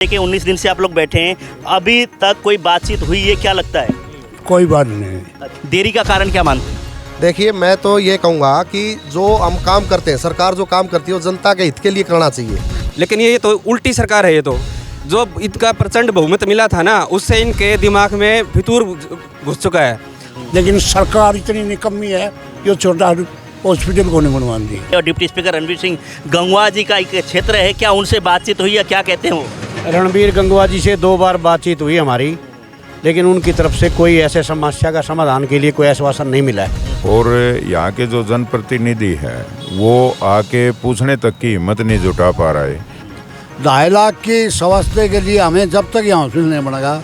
देखिए 19 दिन से आप लोग बैठे हैं, अभी तक कोई बातचीत हुई है, क्या लगता है? कोई बात नहीं। देरी का कारण क्या मानते हैं? देखिए, मैं तो ये कहूँगा कि जो हम काम करते हैं, सरकार जो काम करती है वो जनता के हित के लिए करना चाहिए। लेकिन ये तो उल्टी सरकार है। ये तो जो इनका प्रचंड बहुमत मिला था ना, उससे इनके दिमाग में फितूर घुस चुका है। लेकिन सरकार इतनी निकम्मी है, ये छोटा हॉस्पिटल को नहीं बनवा दी। और डिप्टी स्पीकर रणवीर सिंह गंगवा जी का एक क्षेत्र है, क्या उनसे बातचीत हुई है, क्या कहते हैं वो? रणबीर गंगवा जी से 2 बार बातचीत हुई हमारी, लेकिन उनकी तरफ से कोई ऐसे समस्या का समाधान के लिए कोई आश्वासन नहीं मिला है। और यहाँ के जो जनप्रतिनिधि है वो आके पूछने तक की हिम्मत नहीं जुटा पा रहा है। 2.5 लाख की स्वास्थ्य के लिए हमें जब तक यहाँ हॉस्पिटल नहीं बनेगा,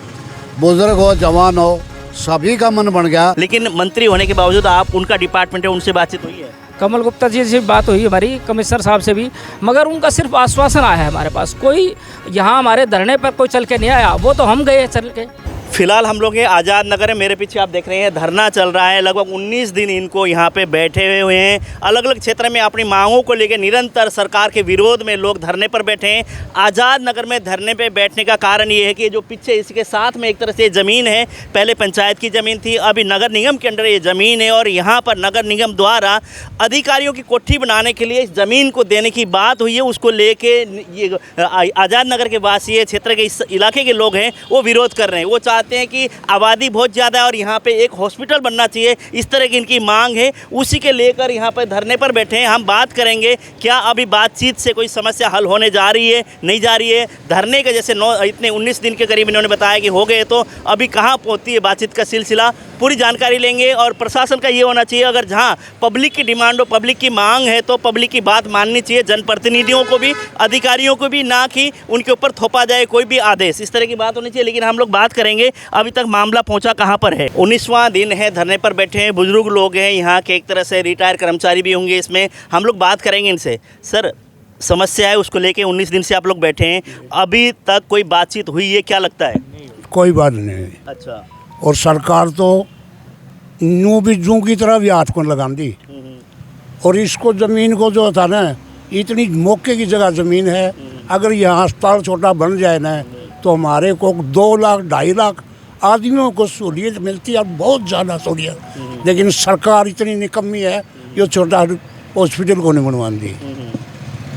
बुजुर्ग हो जवान हो सभी का मन बन गया। लेकिन मंत्री होने के बावजूद आप उनका डिपार्टमेंट है, उनसे बातचीत हुई है? कमल गुप्ता जी से बात हुई हमारी, कमिश्नर साहब से भी, मगर उनका सिर्फ आश्वासन आया है हमारे पास। कोई यहाँ हमारे धरने पर कोई चल के नहीं आया, वो तो हम गए चल के। फिलहाल हम लोग हैं आज़ाद नगर है, मेरे पीछे आप देख रहे हैं धरना चल रहा है। लगभग 19 दिन इनको यहाँ पे बैठे हुए हैं। अलग अलग क्षेत्र में अपनी मांगों को लेकर निरंतर सरकार के विरोध में लोग धरने पर बैठे हैं। आज़ाद नगर में धरने पे बैठने का कारण ये है कि जो पीछे इसके साथ में एक तरह से ज़मीन है, पहले पंचायत की ज़मीन थी, अभी नगर निगम के अंडर ये ज़मीन है और यहाँ पर नगर निगम द्वारा अधिकारियों की कोठी बनाने के लिए इस ज़मीन को देने की बात हुई है। उसको लेके ये आज़ाद नगर के वासी क्षेत्र के इस इलाके के लोग हैं वो विरोध कर रहे हैं। वो चाहते हैं कि आबादी बहुत ज़्यादा है और यहाँ पे एक हॉस्पिटल बनना चाहिए, इस तरह की इनकी मांग है। उसी के लेकर यहाँ पे धरने पर बैठे हैं। हम बात करेंगे क्या अभी बातचीत से कोई समस्या हल होने जा रही है, नहीं जा रही है। धरने के जैसे 19 दिन के करीब इन्होंने बताया कि हो गए, तो अभी कहाँ पहुँचती है बातचीत का सिलसिला, पूरी जानकारी लेंगे। और प्रशासन का ये होना चाहिए, अगर जहाँ पब्लिक की डिमांड हो, पब्लिक की मांग है, तो पब्लिक की बात माननी चाहिए, जनप्रतिनिधियों को भी, अधिकारियों को भी, ना कि उनके ऊपर थोपा जाए कोई भी आदेश, इस तरह की बात होनी चाहिए। लेकिन हम लोग बात करेंगे अभी तक मामला पहुंचा कहां पर है। 19वां दिन है, धरने पर बैठे हैं, बुजुर्ग लोग हैं यहाँ के, एक तरह से रिटायर कर्मचारी भी होंगे इसमें। हम लोग बात करेंगे इनसे। सर, समस्या है उसको लेके 19 दिन से आप लोग बैठे हैं, अभी तक कोई बातचीत हुई है, क्या लगता है? कोई बात नहीं। अच्छा। और सरकार तो यूँ भी जूँ की तरह भी हाथ को लगा दी। और इसको ज़मीन को जो था ना, इतनी मौके की जगह ज़मीन है, अगर यहाँ अस्पताल छोटा बन जाए ना तो हमारे को 2 लाख 2.5 लाख आदमियों को सहूलियत मिलती है, बहुत ज़्यादा सहूलियत। लेकिन सरकार इतनी निकम्मी है, ये छोटा हॉस्पिटल को नहीं बनवा दी।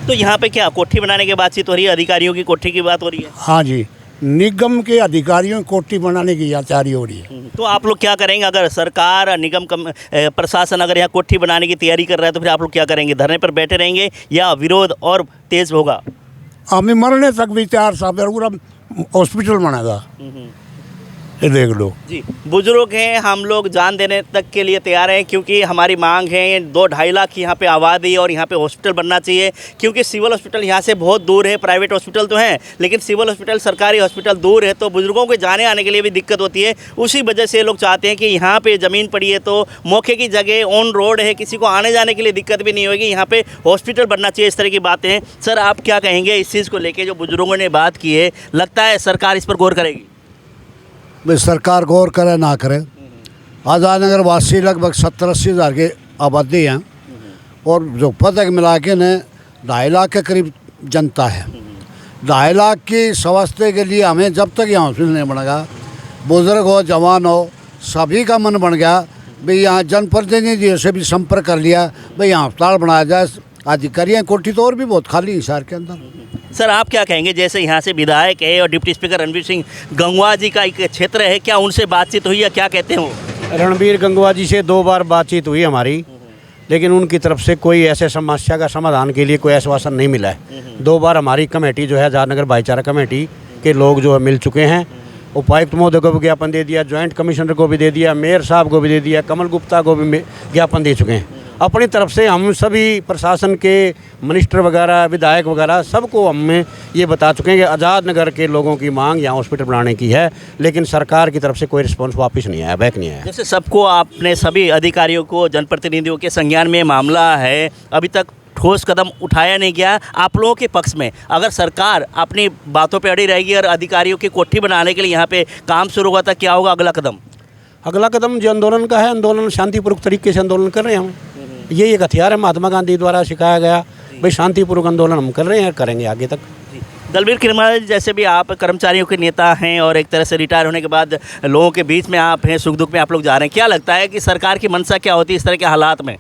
तो यहाँ पे क्या कोठी बनाने की बातचीत हो रही है, अधिकारियों की कोठी की बात हो रही है? हाँ जी, निगम के अधिकारियों को कोठी बनाने की तैयारी हो रही है। तो आप लोग क्या करेंगे अगर सरकार, निगम, प्रशासन अगर यहाँ कोठी बनाने की तैयारी कर रहा है, तो फिर आप लोग क्या करेंगे? धरने पर बैठे रहेंगे या विरोध और तेज होगा? हमें मरने तक भी तैयार साहब, पूरा हॉस्पिटल बनेगा, ये देख लो जी। बुजुर्ग हैं, हम लोग जान देने तक के लिए तैयार हैं, क्योंकि हमारी मांग है 2-2.5 लाख की यहाँ पे आबादी और यहाँ पे हॉस्पिटल बनना चाहिए। क्योंकि सिविल हॉस्पिटल यहाँ से बहुत दूर है, प्राइवेट हॉस्पिटल तो हैं लेकिन सिविल हॉस्पिटल, सरकारी हॉस्पिटल दूर है, तो बुजुर्गों के जाने आने के लिए भी दिक्कत होती है। उसी वजह से लोग चाहते हैं कि यहाँ पर ज़मीन पड़ी है तो मौके की जगह, ऑन रोड है, किसी को आने जाने के लिए दिक्कत भी नहीं होगी, यहाँ पर हॉस्पिटल बनना चाहिए, इस तरह की बातें हैं। सर, आप क्या कहेंगे इस चीज़ को लेकर जो बुजुर्गों ने बात की है? लगता है सरकार इस पर गौर करेगी? भाई सरकार गौर करे ना करे, आज़ाद नगर वासी लगभग 70-80 हज़ार की आबादी हैं और जो पदक मिला के ने 2.5 लाख के करीब जनता है। 2.5 लाख की स्वास्थ्य के लिए हमें जब तक यहाँ हॉस्पिटल नहीं बनेगा, बुजुर्ग हो जवान हो सभी का मन बन गया। भाई यहाँ जनप्रतिनिधियों से भी संपर्क कर लिया, भाई यहाँ अस्पताल बनाया जाए, अधिकारियाँ कोठी तो और भी बहुत खाली है शहर के अंदर। सर, आप क्या कहेंगे, जैसे यहाँ से विधायक है और डिप्टी स्पीकर रणवीर सिंह गंगवा जी का एक क्षेत्र है, क्या उनसे बातचीत हुई है, क्या कहते हैं वो? रणबीर गंगवा जी से 2 बार बातचीत हुई हमारी, लेकिन उनकी तरफ से कोई ऐसे समस्या का समाधान के लिए कोई आश्वासन नहीं मिला है। 2 बार हमारी कमेटी जो है, आज़ाद नगर भाईचारा कमेटी के लोग जो है मिल चुके हैं। उपायुक्त महोदय को भी ज्ञापन दे दिया, ज्वाइंट कमिश्नर को भी दे दिया, मेयर साहब को भी दे दिया, कमल गुप्ता को भी ज्ञापन दे चुके हैं। अपनी तरफ से हम सभी प्रशासन के मिनिस्टर वगैरह, विधायक वगैरह सबको हम ये बता चुके हैं कि आज़ाद नगर के लोगों की मांग यहाँ हॉस्पिटल बनाने की है, लेकिन सरकार की तरफ से कोई रिस्पांस वापस नहीं आया, बैक नहीं आया। जैसे सबको, आपने सभी अधिकारियों को, जनप्रतिनिधियों के संज्ञान में मामला है, अभी तक ठोस कदम उठाया नहीं गया आप लोगों के पक्ष में। अगर सरकार अपनी बातों पर अड़ी रहेगी और अधिकारियों की कोठी बनाने के लिए यहाँ पे काम शुरू हुआ था, क्या होगा अगला कदम? अगला कदम जो आंदोलन का है, आंदोलन शांतिपूर्वक तरीके से आंदोलन कर रहे हैं हम। ये एक हथियार है महात्मा गांधी द्वारा सिखाया गया, भाई शांतिपूर्वक आंदोलन हम कर रहे हैं, करेंगे आगे तक। दलबीर किरमाल जैसे भी आप कर्मचारियों के नेता हैं और एक तरह से रिटायर होने के बाद लोगों के बीच में आप हैं, सुख दुख में आप लोग जा रहे हैं, क्या लगता है कि सरकार की मंशा क्या होती है इस तरह के हालात में?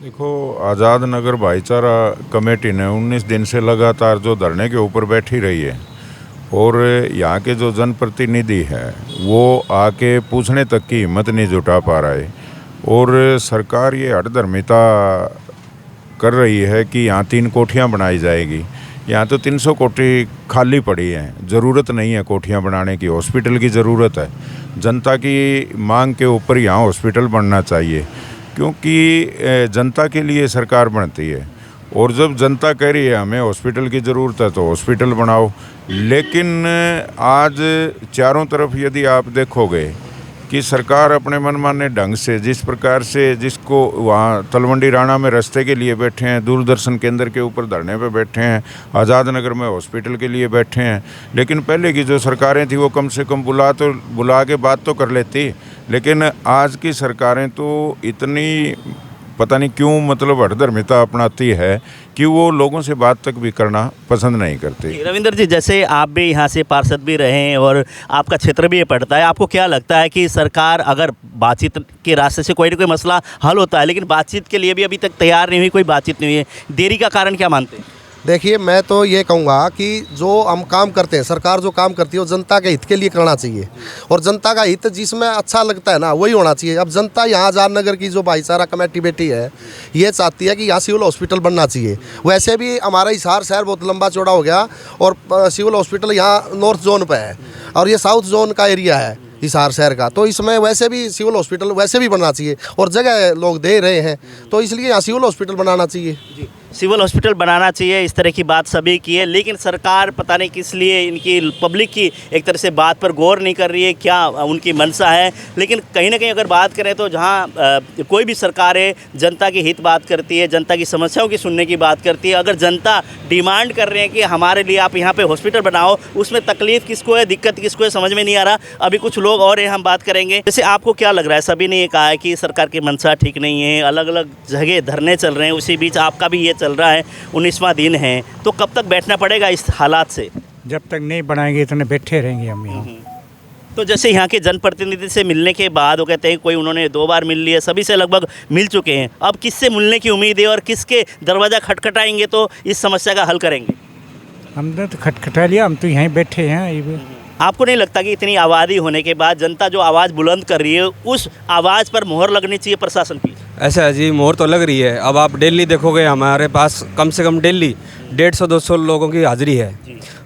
देखो, आज़ाद नगर भाईचारा कमेटी ने 19 दिन से लगातार जो धरने के ऊपर बैठी रही है और यहाँ के जो जनप्रतिनिधि है वो आके पूछने तक की हिम्मत नहीं जुटा पा रहा है और सरकार ये हठधर्मिता कर रही है कि यहाँ 3 कोठियाँ बनाई जाएगी। यहाँ तो 300 कोठी खाली पड़ी हैं, ज़रूरत नहीं है कोठियाँ बनाने की, हॉस्पिटल की ज़रूरत है। जनता की मांग के ऊपर यहाँ हॉस्पिटल बनना चाहिए क्योंकि जनता के लिए सरकार बनती है और जब जनता कह रही है हमें हॉस्पिटल की ज़रूरत है तो हॉस्पिटल बनाओ। लेकिन आज चारों तरफ यदि आप देखोगे कि सरकार अपने मनमाने ढंग से जिस प्रकार से जिसको वहाँ तलवंडी राणा में रास्ते के लिए बैठे हैं, दूरदर्शन केंद्र के ऊपर धरने पे बैठे हैं, आज़ाद नगर में हॉस्पिटल के लिए बैठे हैं, लेकिन पहले की जो सरकारें थी वो कम से कम बुला के बात तो कर लेती। लेकिन आज की सरकारें तो इतनी पता नहीं क्यों मतलब हठधर्मिता अपनाती है कि वो लोगों से बात तक भी करना पसंद नहीं करती। रविंद्र जी, जैसे आप भी यहाँ से पार्षद भी रहे हैं और आपका क्षेत्र भी ये पड़ता है, आपको क्या लगता है कि सरकार अगर बातचीत के रास्ते से कोई ना कोई मसला हल होता है लेकिन बातचीत के लिए भी अभी तक तैयार नहीं हुई, कोई बातचीत नहीं हुई है, देरी का कारण क्या मानते हैं? देखिए, मैं तो ये कहूँगा कि जो हम काम करते हैं, सरकार जो काम करती है वो जनता के हित के लिए करना चाहिए और जनता का हित जिसमें अच्छा लगता है ना वही होना चाहिए। अब जनता यहाँ आज़ाद नगर की जो भाईचारा कमेटी बैठी है ये चाहती है कि यहाँ सिविल हॉस्पिटल बनना चाहिए। वैसे भी हमारा हिसार शहर बहुत लंबा चौड़ा हो गया और सिविल हॉस्पिटल यहाँ नॉर्थ जोन पर है और ये साउथ जोन का एरिया है हिसार शहर का, तो इसमें वैसे भी सिविल हॉस्पिटल वैसे भी बनना चाहिए और जगह लोग दे रहे हैं तो इसलिए यहाँ सिविल हॉस्पिटल बनाना चाहिए। सिविल हॉस्पिटल बनाना चाहिए, इस तरह की बात सभी की है, लेकिन सरकार पता नहीं किस लिए इनकी पब्लिक की एक तरह से बात पर गौर नहीं कर रही है, क्या उनकी मंशा है। लेकिन कहीं ना कहीं अगर बात करें तो जहां कोई भी सरकार है जनता की हित बात करती है, जनता की समस्याओं की सुनने की बात करती है। अगर जनता डिमांड कर रहे हैं कि हमारे लिए आप यहाँ पे हॉस्पिटल बनाओ, उसमें तकलीफ किसको है, दिक्कत किसको है, समझ में नहीं आ रहा। अभी कुछ लोग और हैं, हम बात करेंगे। जैसे आपको क्या लग रहा है, सभी ने ये कहा है कि सरकार की मंशा ठीक नहीं है, अलग अलग जगह धरने चल रहे हैं, उसी बीच आपका भी ये चल रहा है, 19वां दिन है, तो कब तक बैठना पड़ेगा इस हालात से? जब तक नहीं बनाएंगे इतने बैठे रहेंगे हम यहाँ। तो जैसे यहाँ के जनप्रतिनिधि से मिलने के बाद वो कहते हैं कोई उन्होंने 2 बार मिल लिया, सभी से लगभग मिल चुके हैं, अब किससे मिलने की उम्मीद है और किसके दरवाज़ा खटखटाएंगे तो इस समस्या का हल करेंगे? हमने तो खटखटा लिया, हम तो यहीं बैठे हैं। आपको नहीं लगता कि इतनी आबादी होने के बाद जनता जो आवाज़ बुलंद कर रही है उस आवाज़ पर मोहर लगनी चाहिए प्रशासन की? ऐसा है जी, मोहर तो लग रही है। अब आप दिल्ली देखोगे, हमारे पास कम से कम दिल्ली 150-200 लोगों की हाजिरी है,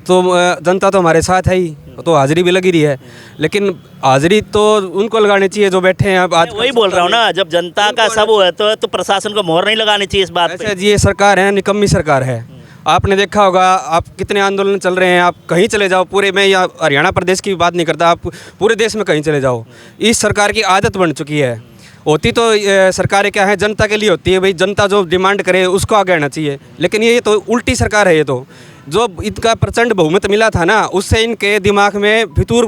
तो जनता तो हमारे साथ है ही, तो हाजिरी भी लगी रही है। लेकिन हाजिरी तो उनको लगानी चाहिए जो बैठे हैं। अब आज वही बोल रहा हूँ ना, जब जनता का सब हो तो प्रशासन को मोहर नहीं लगानी चाहिए इस बात पे। जी, ये सरकार है निकम्मी सरकार है। आपने देखा होगा, आप कितने आंदोलन चल रहे हैं, आप कहीं चले जाओ पूरे में, या हरियाणा प्रदेश की बात नहीं करता, आप पूरे देश में कहीं चले जाओ, इस सरकार की आदत बन चुकी है। होती तो सरकारें क्या है, जनता के लिए होती है, भाई जनता जो डिमांड करे उसको आगे आना चाहिए। लेकिन ये तो उल्टी सरकार है। ये तो जो इनका प्रचंड बहुमत मिला था ना, उससे इनके दिमाग में फितूर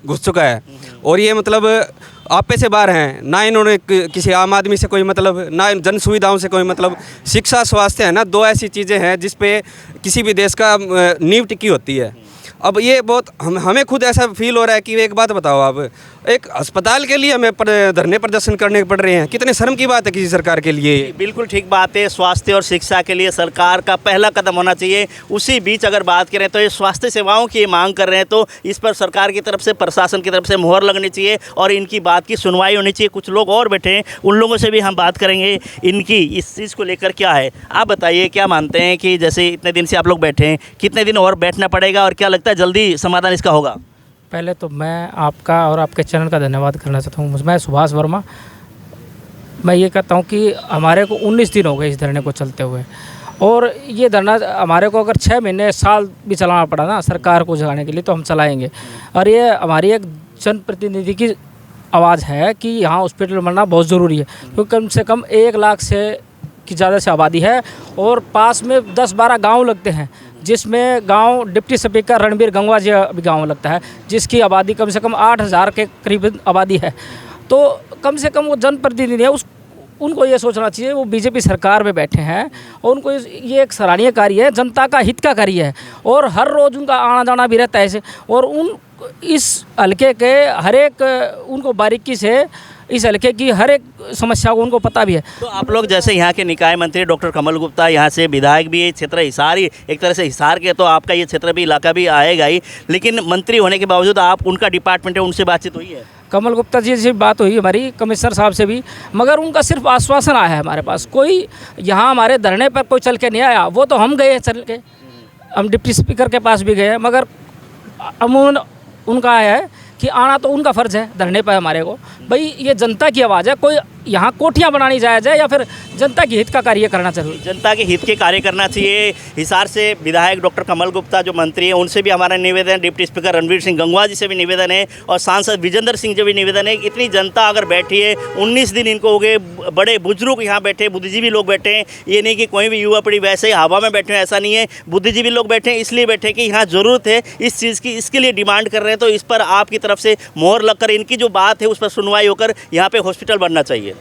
घुस चुका है और ये मतलब आपे से बाहर हैं। ना इन्होंने किसी आम आदमी से कोई मतलब, ना जन सुविधाओं से कोई मतलब। शिक्षा, स्वास्थ्य है ना, 2 ऐसी चीज़ें हैं जिस पे किसी भी देश का नींव टिकी होती है। अब ये बहुत हमें खुद ऐसा फील हो रहा है कि एक बात बताओ, आप एक अस्पताल के लिए हमें धरने प्रदर्शन करने पड़ रहे हैं, कितने शर्म की बात है किसी सरकार के लिए। बिल्कुल ठीक बात है, स्वास्थ्य और शिक्षा के लिए सरकार का पहला कदम होना चाहिए। उसी बीच अगर बात करें तो ये स्वास्थ्य सेवाओं की मांग कर रहे हैं, तो इस पर सरकार की तरफ से, प्रशासन की तरफ से मोहर लगनी चाहिए और इनकी बात की सुनवाई होनी चाहिए। कुछ लोग और बैठे हैं, उन लोगों से भी हम बात करेंगे, इनकी इस चीज़ को लेकर क्या है। आप बताइए, क्या मानते हैं कि जैसे इतने दिन से आप लोग बैठे हैं, कितने दिन और बैठना पड़ेगा और क्या लगता है जल्दी समाधान इसका होगा? पहले तो मैं आपका और आपके चैनल का धन्यवाद करना चाहता हूँ। मैं सुभाष वर्मा। मैं ये कहता हूँ कि हमारे को 19 दिन हो गए इस धरने को चलते हुए, और ये धरना हमारे को अगर 6 महीने, साल भी चलाना पड़ा ना सरकार को जगाने के लिए, तो हम चलाएंगे। और ये हमारी एक जनप्रतिनिधि की आवाज़ है कि यहाँ हॉस्पिटल बनना बहुत ज़रूरी है, क्योंकि कम से कम 1 लाख से की ज़्यादा से आबादी है और पास में 10-12 गाँव लगते हैं, जिसमें गांव डिप्टी स्पीकर रणबीर गंगवा जी भी गांव लगता है, जिसकी आबादी कम से कम 8,000 के करीब आबादी है। तो कम से कम वो जनप्रतिनिधि है, उनको ये सोचना चाहिए, वो बीजेपी सरकार में बैठे हैं और उनको ये एक सराहनीय कार्य है, जनता का हित का कार्य है और हर रोज़ उनका आना जाना भी रहता है ऐसे। और उन इस हल्के के हर एक उनको बारीकी से इस हल्के की हर एक समस्या को उनको पता भी है। तो आप लोग जैसे यहाँ के निकाय मंत्री डॉक्टर कमल गुप्ता, यहाँ से विधायक भी, क्षेत्र हिसार ही एक तरह से हिसार के, तो आपका ये क्षेत्र भी इलाका भी आएगा ही, लेकिन मंत्री होने के बावजूद आप उनका डिपार्टमेंट है, उनसे बातचीत हुई है? कमल गुप्ता जी से बात हुई हमारी, कमिश्नर साहब से भी, मगर उनका सिर्फ आश्वासन आया है हमारे पास। कोई यहाँ हमारे धरने पर कोई चल के नहीं आया। वो तो हम गए चल के, हम डिप्टी स्पीकर के पास भी गए, मगर अमूमन उनका आया है कि आना तो उनका फ़र्ज़ है धरने पर हमारे को। भाई ये जनता की आवाज़ है, कोई यहाँ कोठियाँ बनानी जायज़ है या फिर जनता के हित का कार्य करना चाहिए? जनता के हित के कार्य करना चाहिए। हिसार से विधायक डॉक्टर कमल गुप्ता जो मंत्री हैं, उनसे भी हमारा निवेदन है, डिप्टी स्पीकर रणवीर सिंह गंगवा जी से भी निवेदन है और सांसद विजेंद्र सिंह से भी निवेदन है। इतनी जनता अगर बैठी है, 19 दिन इनको हो गए, बड़े बुजुर्ग यहाँ बैठे, बुद्धिजीवी लोग बैठे हैं, ये नहीं कि कोई भी युवा पीढ़ी वैसे ही हवा में बैठे हैं, ऐसा नहीं है। बुद्धिजीवी लोग बैठे हैं इसलिए बैठे कि यहाँ ज़रूरत है इस चीज़ की, इसके लिए डिमांड कर रहे हैं। तो इस पर आपकी तरफ से मोहर लगकर इनकी जो बात है उस पर सुनवाई होकर यहाँ पे हॉस्पिटल बनना चाहिए।